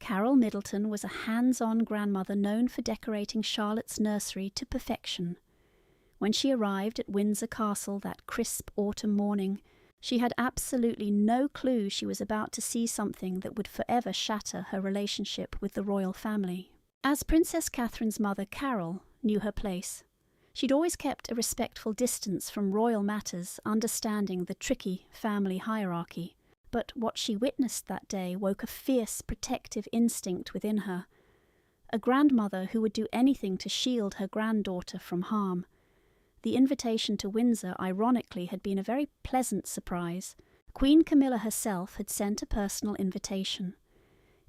Carole Middleton was a hands-on grandmother known for decorating Charlotte's nursery to perfection. When she arrived at Windsor Castle that crisp autumn morning, she had absolutely no clue she was about to see something that would forever shatter her relationship with the royal family. As Princess Catherine's mother, Carole, knew her place, she'd always kept a respectful distance from royal matters, understanding the tricky family hierarchy. But what she witnessed that day woke a fierce, protective instinct within her. A grandmother who would do anything to shield her granddaughter from harm. The invitation to Windsor, ironically, had been a very pleasant surprise. Queen Camilla herself had sent a personal invitation.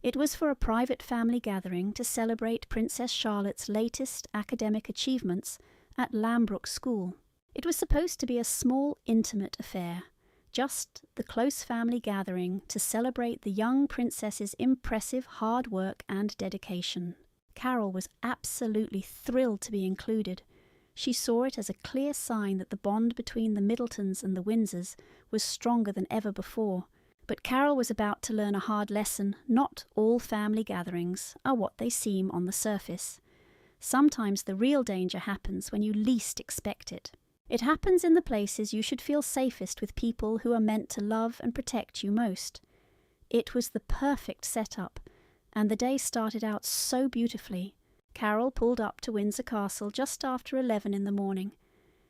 It was for a private family gathering to celebrate Princess Charlotte's latest academic achievements at Lambrook School. It was supposed to be a small, intimate affair, just the close family gathering to celebrate the young princess's impressive hard work and dedication. Carole was absolutely thrilled to be included. She saw it as a clear sign that the bond between the Middletons and the Windsors was stronger than ever before. But Carole was about to learn a hard lesson. Not all family gatherings are what they seem on the surface. Sometimes the real danger happens when you least expect it. It happens in the places you should feel safest with people who are meant to love and protect you most. It was the perfect setup, and the day started out so beautifully. Carole pulled up to Windsor Castle just after 11 in the morning.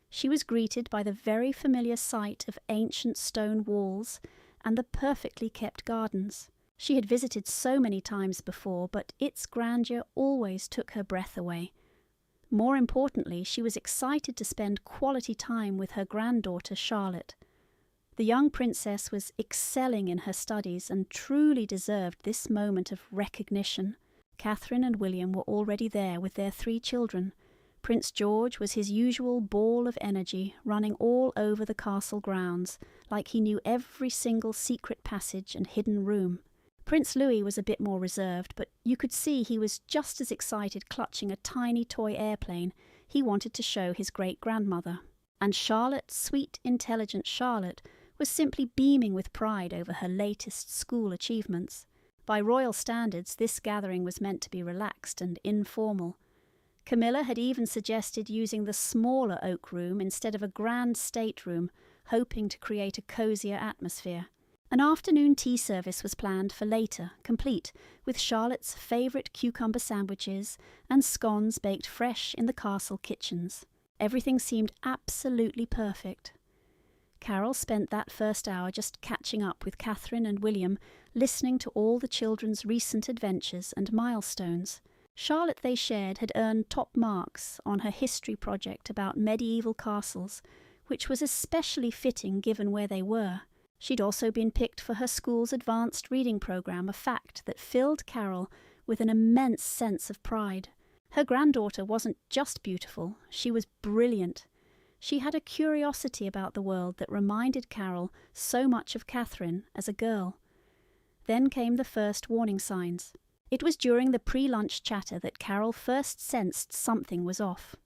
She was greeted by the very familiar sight of ancient stone walls and the perfectly kept gardens. She had visited so many times before, but its grandeur always took her breath away. More importantly, she was excited to spend quality time with her granddaughter Charlotte. The young princess was excelling in her studies and truly deserved this moment of recognition. Catherine and William were already there with their 3 children. Prince George was his usual ball of energy, running all over the castle grounds, like he knew every single secret passage and hidden room. Prince Louis was a bit more reserved, but you could see he was just as excited clutching a tiny toy airplane he wanted to show his great-grandmother. And Charlotte, sweet, intelligent Charlotte, was simply beaming with pride over her latest school achievements. By royal standards, this gathering was meant to be relaxed and informal. Camilla had even suggested using the smaller oak room instead of a grand stateroom, hoping to create a cosier atmosphere. An afternoon tea service was planned for later, complete with Charlotte's favourite cucumber sandwiches and scones baked fresh in the castle kitchens. Everything seemed absolutely perfect. Carole spent that first hour just catching up with Catherine and William, listening to all the children's recent adventures and milestones. Charlotte, they shared, had earned top marks on her history project about medieval castles, which was especially fitting given where they were. She'd also been picked for her school's advanced reading program, a fact that filled Carole with an immense sense of pride. Her granddaughter wasn't just beautiful, she was brilliant. She had a curiosity about the world that reminded Carole so much of Catherine as a girl. Then came the first warning signs. It was during the pre-lunch chatter that Carole first sensed something was off.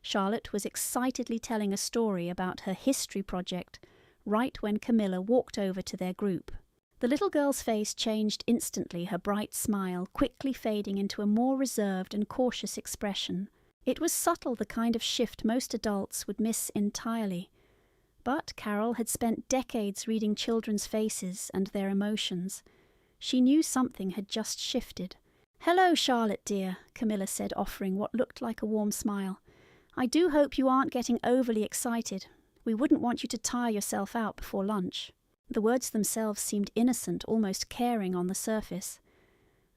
Charlotte was excitedly telling a story about her history project right when Camilla walked over to their group. The little girl's face changed instantly, her bright smile quickly fading into a more reserved and cautious expression. It was subtle, the kind of shift most adults would miss entirely. But Carole had spent decades reading children's faces and their emotions. She knew something had just shifted. "Hello, Charlotte, dear," Camilla said, offering what looked like a warm smile. "I do hope you aren't getting overly excited. We wouldn't want you to tire yourself out before lunch." The words themselves seemed innocent, almost caring on the surface.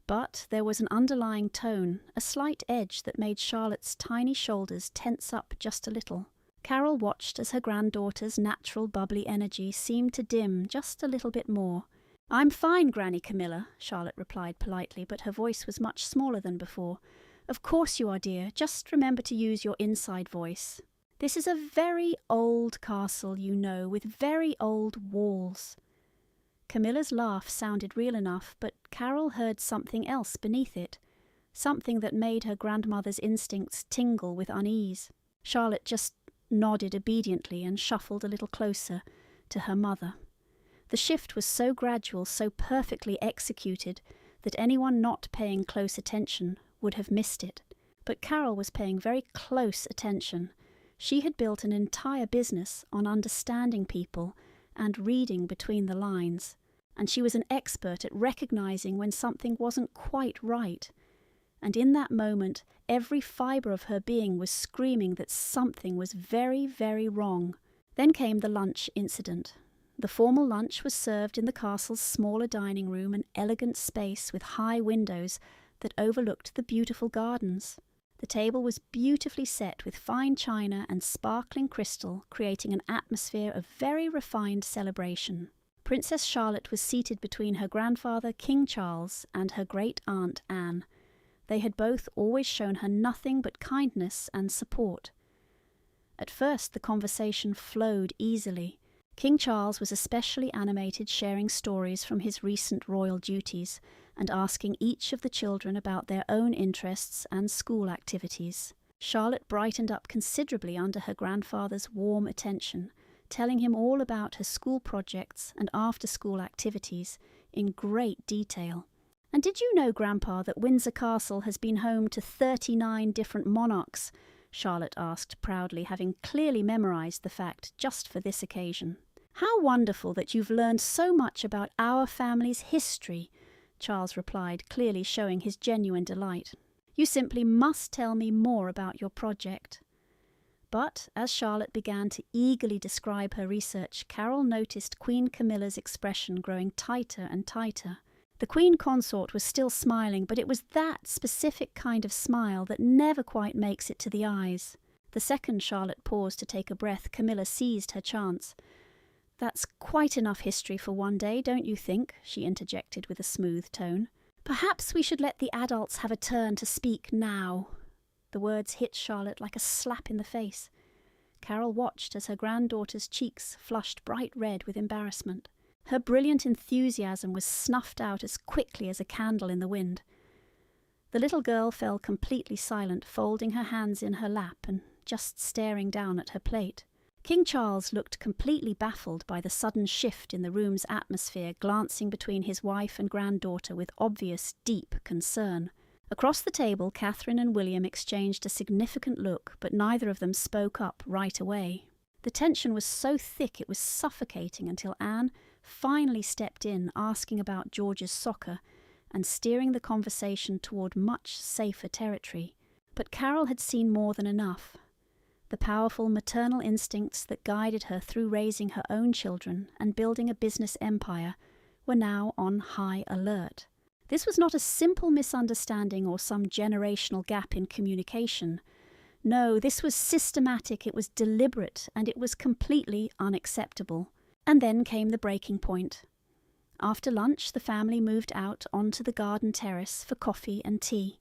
But there was an underlying tone, a slight edge that made Charlotte's tiny shoulders tense up just a little. Carole watched as her granddaughter's natural bubbly energy seemed to dim just a little bit more. "I'm fine, Granny Camilla," Charlotte replied politely, but her voice was much smaller than before. "Of course you are, dear. Just remember to use your inside voice. This is a very old castle, you know, with very old walls." Camilla's laugh sounded real enough, but Carole heard something else beneath it, something that made her grandmother's instincts tingle with unease. Charlotte just nodded obediently and shuffled a little closer to her mother. The shift was so gradual, so perfectly executed, that anyone not paying close attention would have missed it. But Carole was paying very close attention. She had built an entire business on understanding people and reading between the lines, and she was an expert at recognizing when something wasn't quite right. And in that moment, every fibre of her being was screaming that something was very, very wrong. Then came the lunch incident. The formal lunch was served in the castle's smaller dining room, an elegant space with high windows that overlooked the beautiful gardens. The table was beautifully set with fine china and sparkling crystal, creating an atmosphere of very refined celebration. Princess Charlotte was seated between her grandfather, King Charles, and her great-aunt Anne. They had both always shown her nothing but kindness and support. At first the conversation flowed easily. King Charles was especially animated, sharing stories from his recent royal duties and asking each of the children about their own interests and school activities. Charlotte brightened up considerably under her grandfather's warm attention, telling him all about her school projects and after-school activities in great detail. "And did you know, Grandpa, that Windsor Castle has been home to 39 different monarchs?" Charlotte asked proudly, having clearly memorized the fact just for this occasion. "How wonderful that you've learned so much about our family's history," Charles replied, clearly showing his genuine delight. "You simply must tell me more about your project." But as Charlotte began to eagerly describe her research, Carole noticed Queen Camilla's expression growing tighter and tighter. The Queen Consort was still smiling, but it was that specific kind of smile that never quite makes it to the eyes. The second Charlotte paused to take a breath, Camilla seized her chance. "That's quite enough history for one day, don't you think?" she interjected with a smooth tone. "Perhaps we should let the adults have a turn to speak now." The words hit Charlotte like a slap in the face. Carole watched as her granddaughter's cheeks flushed bright red with embarrassment. Her brilliant enthusiasm was snuffed out as quickly as a candle in the wind. The little girl fell completely silent, folding her hands in her lap and just staring down at her plate. King Charles looked completely baffled by the sudden shift in the room's atmosphere, glancing between his wife and granddaughter with obvious, deep concern. Across the table, Catherine and William exchanged a significant look, but neither of them spoke up right away. The tension was so thick it was suffocating until Anne finally stepped in, asking about George's soccer and steering the conversation toward much safer territory. But Carole had seen more than enough. The powerful maternal instincts that guided her through raising her own children and building a business empire were now on high alert. This was not a simple misunderstanding or some generational gap in communication. No, this was systematic, it was deliberate, and it was completely unacceptable. And then came the breaking point. After lunch, the family moved out onto the garden terrace for coffee and tea.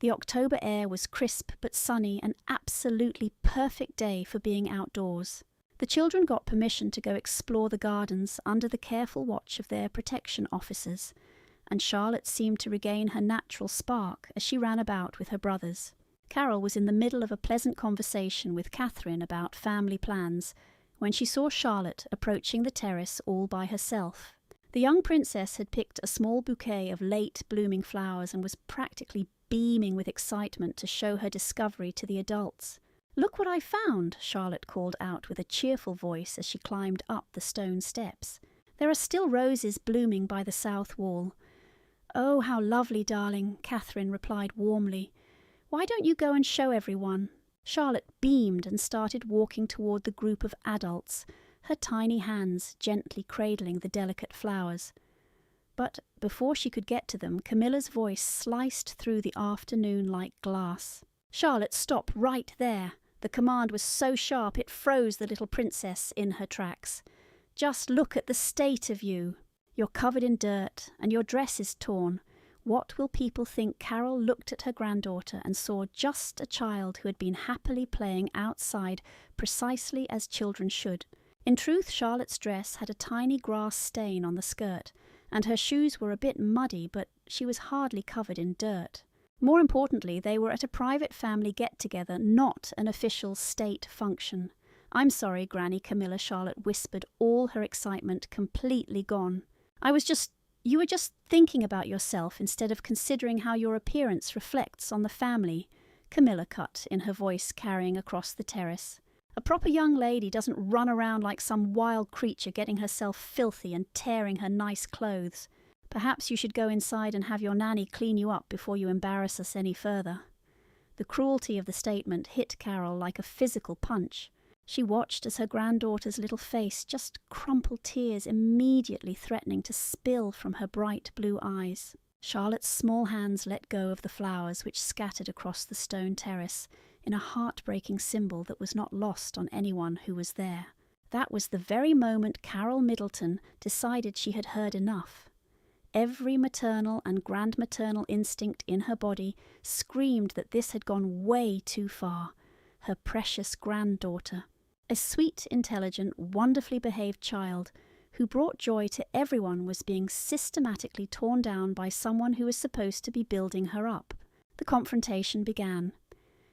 The October air was crisp but sunny, an absolutely perfect day for being outdoors. The children got permission to go explore the gardens under the careful watch of their protection officers, and Charlotte seemed to regain her natural spark as she ran about with her brothers. Carole was in the middle of a pleasant conversation with Catherine about family plans when she saw Charlotte approaching the terrace all by herself. The young princess had picked a small bouquet of late blooming flowers and was practically beaming with excitement to show her discovery to the adults. "Look what I found," Charlotte called out with a cheerful voice as she climbed up the stone steps. "There are still roses blooming by the south wall." "Oh, how lovely, darling," Catherine replied warmly. "Why don't you go and show everyone?" Charlotte beamed and started walking toward the group of adults, her tiny hands gently cradling the delicate flowers. But before she could get to them, Camilla's voice sliced through the afternoon like glass. "Charlotte, stop right there." The command was so sharp it froze the little princess in her tracks. "Just look at the state of you. You're covered in dirt, and your dress is torn. What will people think?" Carole looked at her granddaughter and saw just a child who had been happily playing outside precisely as children should. In truth, Charlotte's dress had a tiny grass stain on the skirt, and her shoes were a bit muddy, but she was hardly covered in dirt. More importantly, they were at a private family get-together, not an official state function. "I'm sorry, Granny Camilla," Charlotte whispered, all her excitement completely gone. "I was just You were just thinking about yourself instead of considering how your appearance reflects on the family, Camilla cut in, her voice carrying across the terrace. A proper young lady doesn't run around like some wild creature getting herself filthy and tearing her nice clothes. Perhaps you should go inside and have your nanny clean you up before you embarrass us any further. The cruelty of the statement hit Carole like a physical punch. She watched as her granddaughter's little face just crumpled, tears immediately threatening to spill from her bright blue eyes. Charlotte's small hands let go of the flowers which scattered across the stone terrace in a heartbreaking symbol that was not lost on anyone who was there. That was the very moment Carole Middleton decided she had heard enough. Every maternal and grandmaternal instinct in her body screamed that this had gone way too far. Her precious granddaughter, a sweet, intelligent, wonderfully behaved child who brought joy to everyone, was being systematically torn down by someone who was supposed to be building her up. The confrontation began.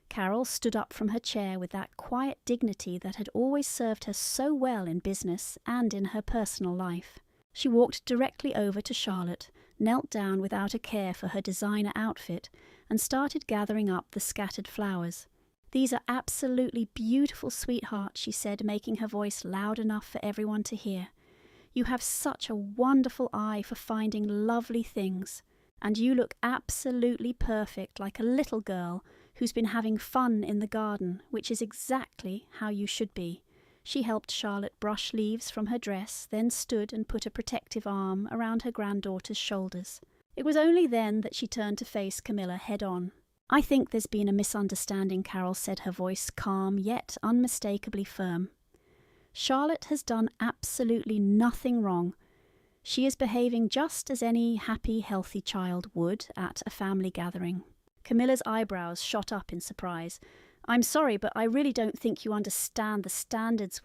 Carole stood up from her chair with that quiet dignity that had always served her so well in business and in her personal life. She walked directly over to Charlotte, knelt down without a care for her designer outfit, and started gathering up the scattered flowers. "These are absolutely beautiful, sweetheart," she said, making her voice loud enough for everyone to hear. "You have such a wonderful eye for finding lovely things, and you look absolutely perfect, like a little girl who's been having fun in the garden, which is exactly how you should be." She helped Charlotte brush leaves from her dress, then stood and put a protective arm around her granddaughter's shoulders. It was only then that she turned to face Camilla head on. "I think there's been a misunderstanding," Carole said, her voice calm yet unmistakably firm. "Charlotte has done absolutely nothing wrong. She is behaving just as any happy, healthy child would at a family gathering." Camilla's eyebrows shot up in surprise. "I'm sorry, but I really don't think you understand the standards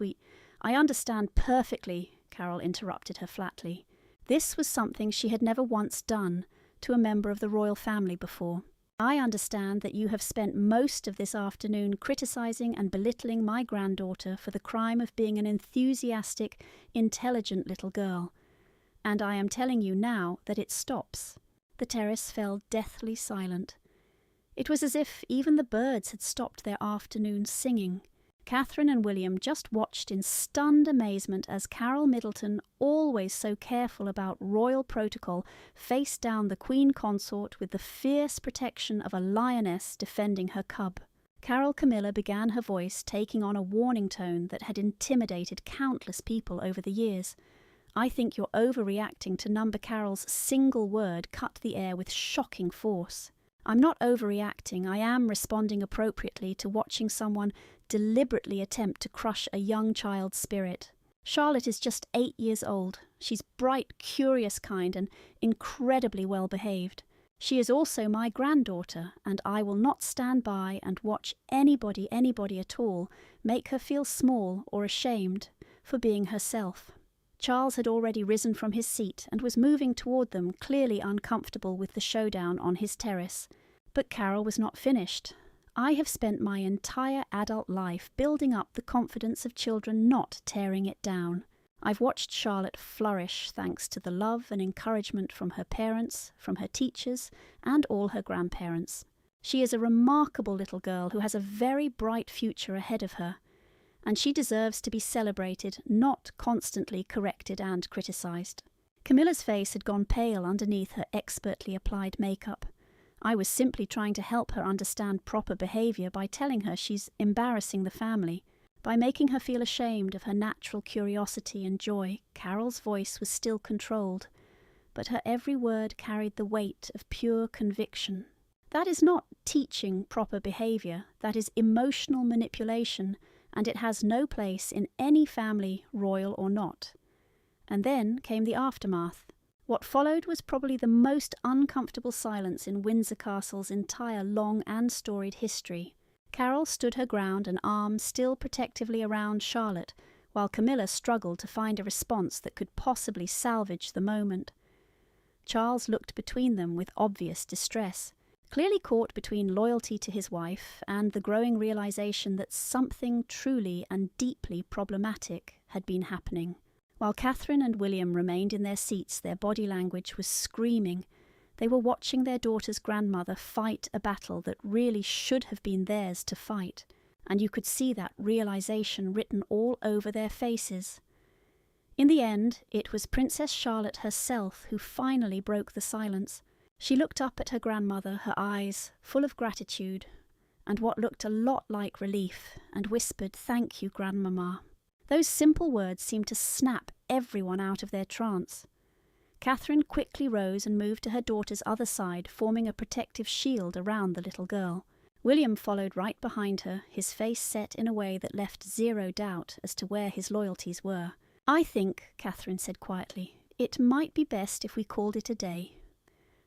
I understand perfectly," Carole interrupted her flatly. This was something she had never once done to a member of the royal family before. "I understand that you have spent most of this afternoon criticizing and belittling my granddaughter for the crime of being an enthusiastic, intelligent little girl. And I am telling you now that it stops." The terrace fell deathly silent. It was as if even the birds had stopped their afternoon singing. Catherine and William just watched in stunned amazement as Carole Middleton, always so careful about royal protocol, faced down the Queen Consort with the fierce protection of a lioness defending her cub. Carole Camilla began, her voice taking on a warning tone that had intimidated countless people over the years. "I think you're overreacting to Number Carole's single word cut the air with shocking force. I'm not overreacting, I am responding appropriately to watching someone deliberately attempt to crush a young child's spirit. Charlotte is just 8 years old. She's bright, curious kind and incredibly well behaved. She is also my granddaughter, and I will not stand by and watch anybody at all make her feel small or ashamed for being herself." Charles had already risen from his seat and was moving toward them, clearly uncomfortable with the showdown on his terrace. But Carole was not finished. "I have spent my entire adult life building up the confidence of children, not tearing it down. I've watched Charlotte flourish thanks to the love and encouragement from her parents, from her teachers, and all her grandparents. She is a remarkable little girl who has a very bright future ahead of her, and she deserves to be celebrated, not constantly corrected and criticized." Camilla's face had gone pale underneath her expertly applied makeup. "I was simply trying to help her understand proper behavior by telling her she's embarrassing the family, by making her feel ashamed of her natural curiosity and joy." Carole's voice was still controlled, but her every word carried the weight of pure conviction. "That is not teaching proper behavior, that is emotional manipulation, and it has no place in any family, royal or not." And then came the aftermath. What followed was probably the most uncomfortable silence in Windsor Castle's entire long and storied history. Carole stood her ground, an arm still protectively around Charlotte, while Camilla struggled to find a response that could possibly salvage the moment. Charles looked between them with obvious distress, clearly caught between loyalty to his wife and the growing realization that something truly and deeply problematic had been happening. While Catherine and William remained in their seats, their body language was screaming. They were watching their daughter's grandmother fight a battle that really should have been theirs to fight, and you could see that realization written all over their faces. In the end, it was Princess Charlotte herself who finally broke the silence. She looked up at her grandmother, her eyes full of gratitude, and what looked a lot like relief, and whispered, "Thank you, Grandmama." Those simple words seemed to snap everyone out of their trance. Catherine quickly rose and moved to her daughter's other side, forming a protective shield around the little girl. William followed right behind her, his face set in a way that left zero doubt as to where his loyalties were. "I think," Catherine said quietly, "it might be best if we called it a day."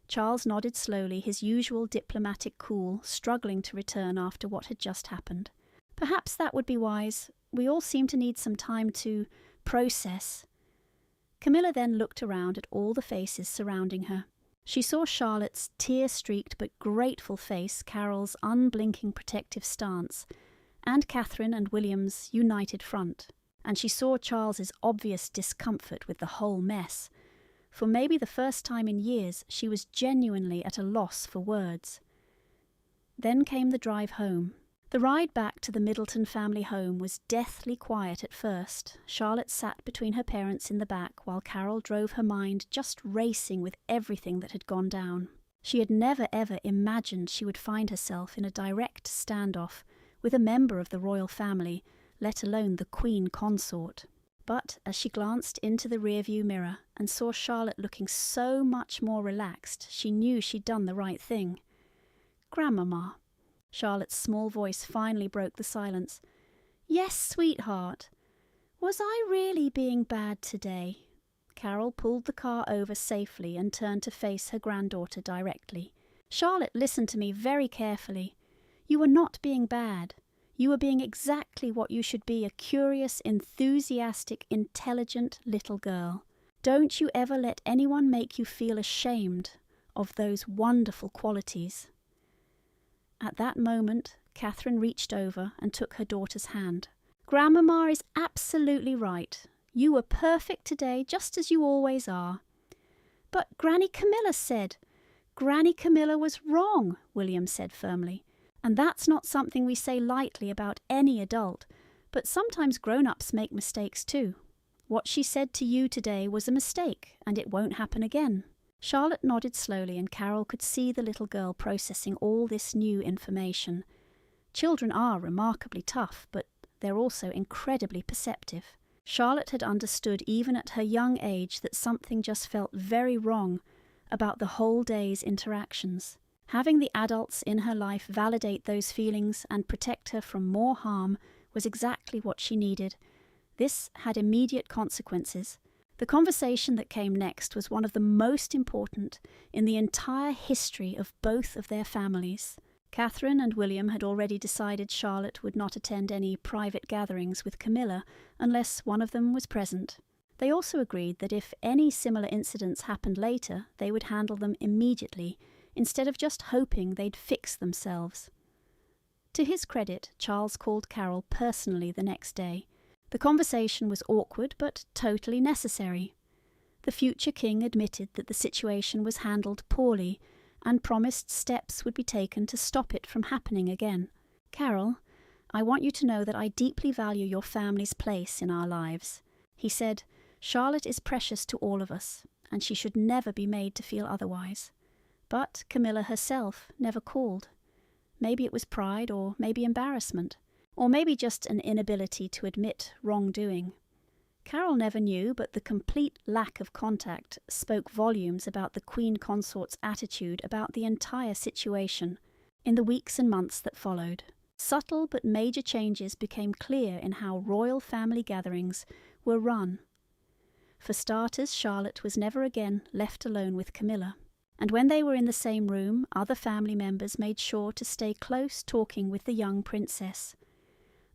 Charles nodded slowly, his usual diplomatic cool, struggling to return after what had just happened. "Perhaps that would be wise. We all seem to need some time to process." Camilla then looked around at all the faces surrounding her. She saw Charlotte's tear-streaked but grateful face, Carole's unblinking protective stance, and Catherine and William's united front. And she saw Charles's obvious discomfort with the whole mess. For maybe the first time in years, she was genuinely at a loss for words. Then came the drive home. The ride back to the Middleton family home was deathly quiet at first. Charlotte sat between her parents in the back while Carole drove her mind just racing with everything that had gone down. She had never ever imagined she would find herself in a direct standoff with a member of the royal family, let alone the Queen consort. But as she glanced into the rearview mirror and saw Charlotte looking so much more relaxed, she knew she'd done the right thing. "Grandmama." Charlotte's small voice finally broke the silence. "Yes, sweetheart. Was I really being bad today?" Carole pulled the car over safely and turned to face her granddaughter directly. "Charlotte, listen to me very carefully. You were not being bad. You were being exactly what you should be, a curious, enthusiastic, intelligent little girl. Don't you ever let anyone make you feel ashamed of those wonderful qualities." At that moment, Catherine reached over and took her daughter's hand. "Grandmama is absolutely right. You were perfect today, just as you always are." "But Granny Camilla said—" "Granny Camilla was wrong," William said firmly. "And that's not something we say lightly about any adult, but sometimes grown-ups make mistakes too. What she said to you today was a mistake, and it won't happen again." Charlotte nodded slowly, and Carole could see the little girl processing all this new information. Children are remarkably tough, but they're also incredibly perceptive. Charlotte had understood even at her young age that something just felt very wrong about the whole day's interactions. Having the adults in her life validate those feelings and protect her from more harm was exactly what she needed. This had immediate consequences. The conversation that came next was one of the most important in the entire history of both of their families. Catherine and William had already decided Charlotte would not attend any private gatherings with Camilla unless one of them was present. They also agreed that if any similar incidents happened later, they would handle them immediately, instead of just hoping they'd fix themselves. To his credit, Charles called Carole personally the next day. The conversation was awkward but totally necessary. The future king admitted that the situation was handled poorly and promised steps would be taken to stop it from happening again. "Carole, I want you to know that I deeply value your family's place in our lives," he said. "Charlotte is precious to all of us, and she should never be made to feel otherwise." But Camilla herself never called. Maybe it was pride, or maybe embarrassment, or maybe just an inability to admit wrongdoing. Carole never knew, but the complete lack of contact spoke volumes about the Queen Consort's attitude about the entire situation. In the weeks and months that followed, subtle but major changes became clear in how royal family gatherings were run. For starters, Charlotte was never again left alone with Camilla. And when they were in the same room, other family members made sure to stay close talking with the young princess.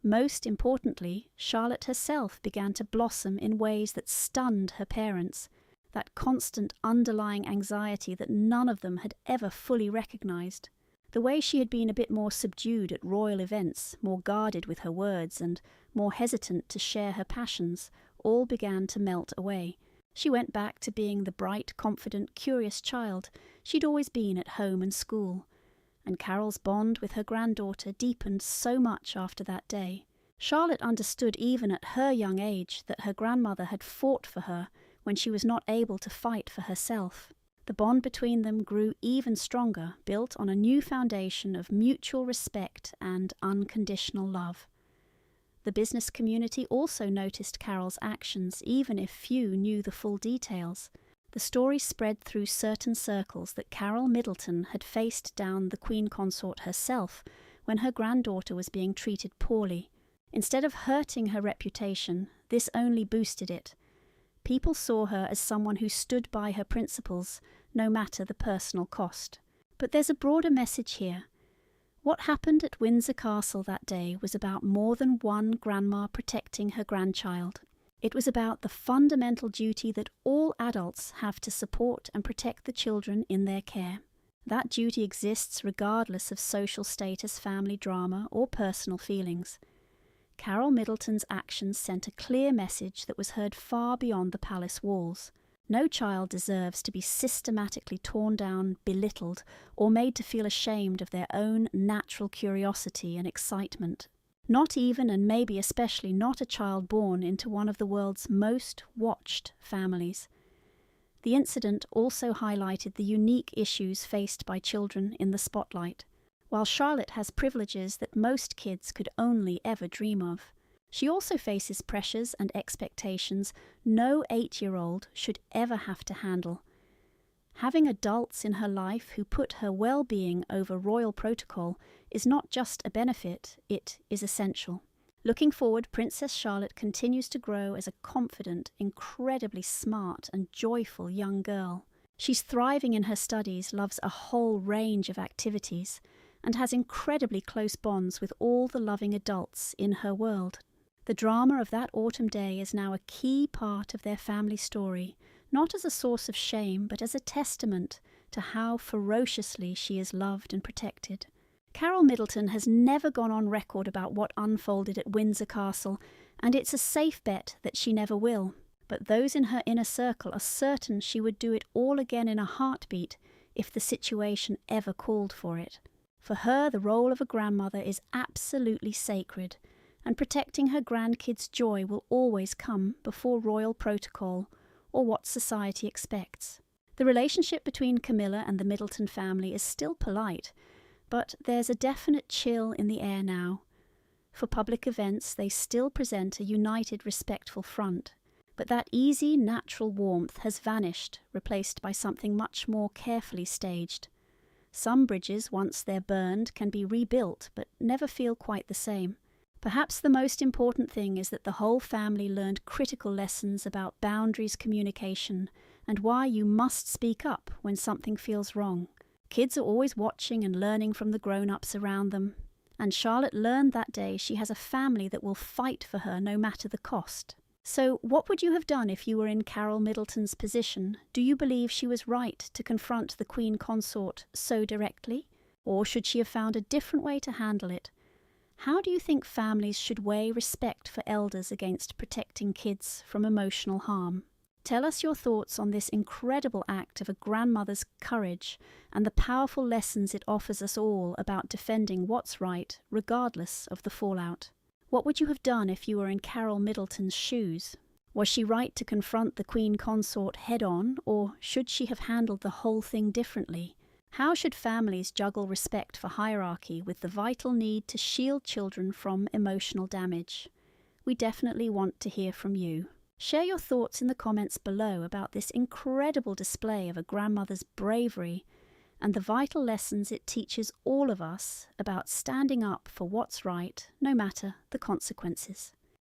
Most importantly, Charlotte herself began to blossom in ways that stunned her parents, that constant underlying anxiety that none of them had ever fully recognized. The way she had been a bit more subdued at royal events, more guarded with her words, and more hesitant to share her passions, all began to melt away. She went back to being the bright, confident, curious child she'd always been at home and school. And Carole's bond with her granddaughter deepened so much after that day. Charlotte understood even at her young age that her grandmother had fought for her when she was not able to fight for herself. The bond between them grew even stronger, built on a new foundation of mutual respect and unconditional love. The business community also noticed Carole's actions, even if few knew the full details. The story spread through certain circles that Carole Middleton had faced down the Queen Consort herself when her granddaughter was being treated poorly. Instead of hurting her reputation, this only boosted it. People saw her as someone who stood by her principles, no matter the personal cost. But there's a broader message here. What happened at Windsor Castle that day was about more than one grandma protecting her grandchild. It was about the fundamental duty that all adults have to support and protect the children in their care. That duty exists regardless of social status, family drama, or personal feelings. Carole Middleton's actions sent a clear message that was heard far beyond the palace walls. No child deserves to be systematically torn down, belittled, or made to feel ashamed of their own natural curiosity and excitement. Not even, and maybe especially not, a child born into one of the world's most watched families. The incident also highlighted the unique issues faced by children in the spotlight. While Charlotte has privileges that most kids could only ever dream of, she also faces pressures and expectations no 8-year-old should ever have to handle. Having adults in her life who put her well-being over royal protocol is not just a benefit, it is essential. Looking forward, Princess Charlotte continues to grow as a confident, incredibly smart and joyful young girl. She's thriving in her studies, loves a whole range of activities, and has incredibly close bonds with all the loving adults in her world. The drama of that autumn day is now a key part of their family story, not as a source of shame, but as a testament to how ferociously she is loved and protected. Carole Middleton has never gone on record about what unfolded at Windsor Castle, and it's a safe bet that she never will. But those in her inner circle are certain she would do it all again in a heartbeat if the situation ever called for it. For her, the role of a grandmother is absolutely sacred, and protecting her grandkids' joy will always come before royal protocol or what society expects. The relationship between Camilla and the Middleton family is still polite, but there's a definite chill in the air now. For public events, they still present a united, respectful front, but that easy, natural warmth has vanished, replaced by something much more carefully staged. Some bridges, once they're burned, can be rebuilt, but never feel quite the same. Perhaps the most important thing is that the whole family learned critical lessons about boundaries, communication, and why you must speak up when something feels wrong. Kids are always watching and learning from the grown-ups around them, and Charlotte learned that day she has a family that will fight for her no matter the cost. So what would you have done if you were in Carole Middleton's position? Do you believe she was right to confront the Queen Consort so directly? Or should she have found a different way to handle it? How do you think families should weigh respect for elders against protecting kids from emotional harm? Tell us your thoughts on this incredible act of a grandmother's courage and the powerful lessons it offers us all about defending what's right, regardless of the fallout. What would you have done if you were in Carole Middleton's shoes? Was she right to confront the Queen Consort head-on, or should she have handled the whole thing differently? How should families juggle respect for hierarchy with the vital need to shield children from emotional damage? We definitely want to hear from you. Share your thoughts in the comments below about this incredible display of a grandmother's bravery and the vital lessons it teaches all of us about standing up for what's right, no matter the consequences.